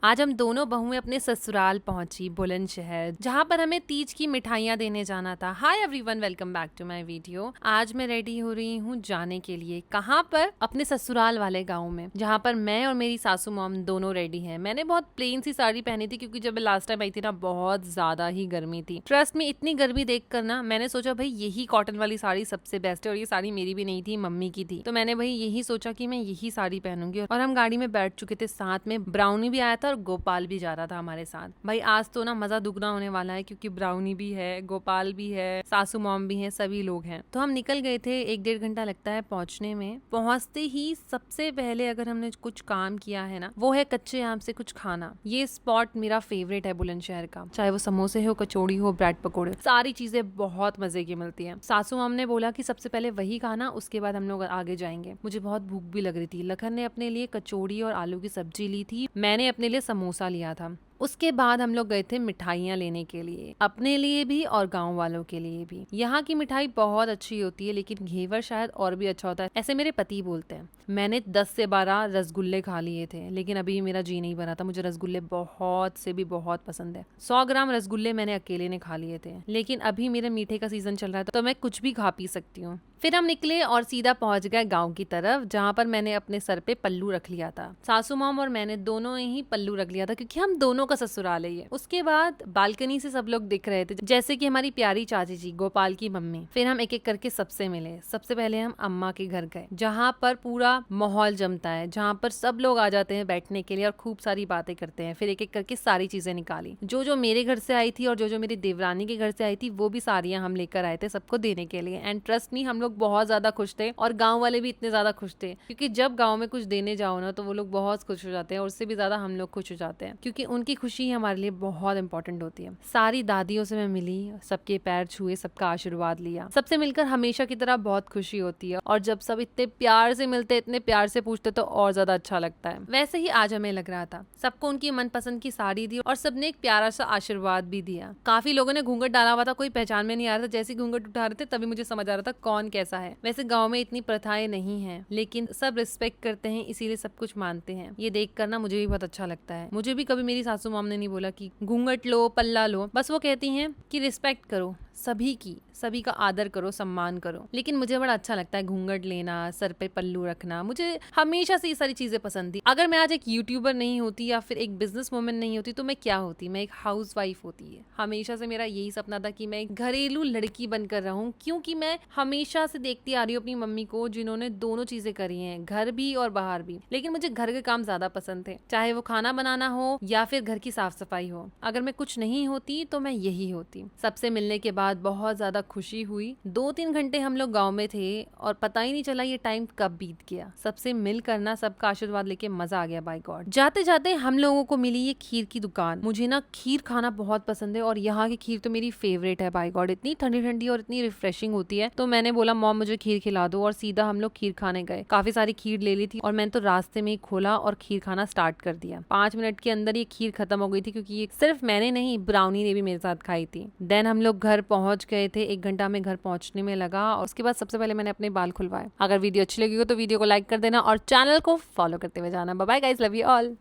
आज हम दोनों बहुएं अपने ससुराल पहुंची बुलंदशहर, जहां पर हमें तीज की मिठाइयां देने जाना था। Hi everyone, welcome back to my video. आज मैं रेडी हो रही हूँ जाने के लिए। कहाँ पर? अपने ससुराल वाले गांव में, जहां पर मैं और मेरी सासू मॉम दोनों रेडी हैं। मैंने बहुत प्लेन सी साड़ी पहनी थी क्योंकि जब मैं लास्ट टाइम आई थी ना, बहुत ज्यादा ही गर्मी थी। ट्रस्ट में इतनी गर्मी देखकर ना मैंने सोचा भाई यही कॉटन वाली साड़ी सबसे बेस्ट है। और ये साड़ी मेरी भी नहीं थी, मम्मी की थी। तो मैंने भाई यही सोचा कि मैं यही साड़ी पहनूंगी। और हम गाड़ी में बैठ चुके थे, साथ में ब्राउनी भी आया था और गोपाल भी जा रहा था हमारे साथ। भाई आज तो ना मजा दुगना होने वाला है क्योंकि ब्राउनी भी है, गोपाल भी है, सासू मॉम भी है, सभी लोग हैं। तो हम निकल गए थे। 1-1.5 घंटा लगता है पहुंचने में। पहुंचते ही सबसे पहले अगर हमने कुछ काम किया है ना, वो है कच्चे आम से कुछ खाना। ये स्पॉट मेरा फेवरेट है बुलंदशहर का। चाहे वो समोसे हो, कचौड़ी हो, ब्रेड पकौड़े, सारी चीजें बहुत मजे की मिलती है। सासू मॉम ने बोला कि सबसे पहले वही खाना, उसके बाद हम लोग आगे जाएंगे। मुझे बहुत भूख भी लग रही थी। लखन ने अपने लिए कचौड़ी और आलू की सब्जी ली थी, मैंने अपने लिए समोसा लिया था। उसके बाद हम लोग गए थे मिठाइयाँ लेने के लिए, अपने लिए भी और गांव वालों के लिए भी। यहाँ की मिठाई बहुत अच्छी होती है, लेकिन घेवर शायद और भी अच्छा होता है, ऐसे मेरे पति बोलते हैं। मैंने 10 से 12 रसगुल्ले खा लिए थे, लेकिन अभी मेरा जी नहीं भरा था। मुझे रसगुल्ले बहुत से भी बहुत पसंद है। 100 ग्राम रसगुल्ले मैंने अकेले ने खा लिए थे, लेकिन अभी मेरे मीठे का सीजन चल रहा था तो मैं कुछ भी खा पी सकती हूँ। फिर हम निकले और सीधा पहुंच गए गांव की तरफ, जहां पर मैंने अपने सर पे पल्लू रख लिया था। सासू माम और मैंने दोनों ही पल्लू रख लिया था क्योंकि हम दोनों का ससुराल है ये। उसके बाद बालकनी से सब लोग दिख रहे थे, जैसे कि हमारी प्यारी चाची जी, गोपाल की मम्मी। फिर हम एक एक करके सबसे मिले। सबसे पहले हम अम्मा के घर गए, जहाँ पर पूरा माहौल जमता है, जहाँ पर सब लोग आ जाते हैं बैठने के लिए और खूब सारी बातें करते हैं। फिर एक एक करके सारी चीजें निकाली, जो जो मेरे घर से आई थी और जो जो मेरी देवरानी के घर से आई थी, वो भी सारियां हम लेकर आए थे सबको देने के लिए। एंड ट्रस्ट मी, हम लोग बहुत ज्यादा खुश थे और गांव वाले भी इतने ज्यादा खुश थे, क्योंकि जब गांव में कुछ देने जाओ ना तो वो लोग बहुत खुश हो जाते हैं और उससे भी ज्यादा हम लोग खुश हो जाते हैं, क्योंकि उनकी खुशी हमारे लिए बहुत इंपॉर्टेंट होती है। सारी दादियों से मैं मिली, सबके पैर छुए, सबका आशीर्वाद लिया। सबसे मिलकर हमेशा की तरह बहुत खुशी होती है, और जब सब इतने प्यार से मिलते, इतने प्यार से पूछते, तो और ज्यादा अच्छा लगता है। वैसे ही आज हमें लग रहा था। सबको उनकी मनपसंद की साड़ी दी और सबने एक प्यारा सा आशीर्वाद भी दिया। काफी लोगों ने घूंघट डाला हुआ था, कोई पहचान में नहीं आ रहा था। जैसे घूंघट उठा रहे थे तभी मुझे समझ आ रहा था कौन कैसा है। वैसे गांव में इतनी प्रथाएं नहीं है, लेकिन सब रिस्पेक्ट करते हैं, इसीलिए सब कुछ मानते हैं। ये देख कर ना मुझे भी बहुत अच्छा लगता है। मुझे भी कभी मेरी सासू मॉम ने नहीं बोला कि घूंघट लो, पल्ला लो। बस वो कहती हैं कि रिस्पेक्ट करो सभी की, सभी का आदर करो, सम्मान करो। लेकिन मुझे बड़ा अच्छा लगता है घूंघट लेना, सर पे पल्लू रखना। मुझे हमेशा से ये सारी चीजें पसंद थी। अगर मैं आज एक यूट्यूबर नहीं होती या फिर एक बिजनेस वुमन नहीं होती तो मैं क्या होती? मैं एक हाउस वाइफ होती है। हमेशा से मेरा यही सपना था कि मैं एक घरेलू लड़की बनकर रहूं, क्योंकि मैं हमेशा से देखती आ रही हूँ अपनी मम्मी को, जिन्होंने दोनों चीजें करी हैं, घर भी और बाहर भी। लेकिन मुझे घर के काम ज्यादा पसंद थे, चाहे वो खाना बनाना हो या फिर घर की साफ सफाई हो। अगर मैं कुछ नहीं होती तो मैं यही होती। सबसे मिलने के बाद बहुत ज्यादा खुशी हुई। 2-3 घंटे हम लोग गांव में थे और पता ही नहीं चला ये टाइम कब बीत गया। सबसे मिल करना, सबका आशीर्वाद लेके मजा आ गया। By God. जाते जाते हम लोगों को मिली ये खीर की दुकान। मुझे ना खीर खाना बहुत पसंद है और यहाँ की खीर तो मेरी फेवरेट है। बाय गॉड, इतनी ठंडी ठंडी और इतनी रिफ्रेशिंग होती है। तो मैंने बोला मॉम मुझे खीर खिला दो, और सीधा हम लोग खीर खाने गए। काफी सारी खीर ले ली थी और मैंने तो रास्ते में ही खोला और खीर खाना स्टार्ट कर दिया। 5 मिनट के अंदर ये खीर खत्म हो गई थी, क्योंकि ये सिर्फ मैंने नहीं, ब्राउनी ने भी मेरे साथ खाई थी। देन हम लोग घर पहुंच गए थे। 1 घंटा में घर पहुंचने में लगा, और उसके बाद सबसे पहले मैंने अपने बाल खुलवाए। अगर वीडियो अच्छी लगी हो तो वीडियो को लाइक कर देना और चैनल को फॉलो करते हुए जाना। Bye bye guys, love you all.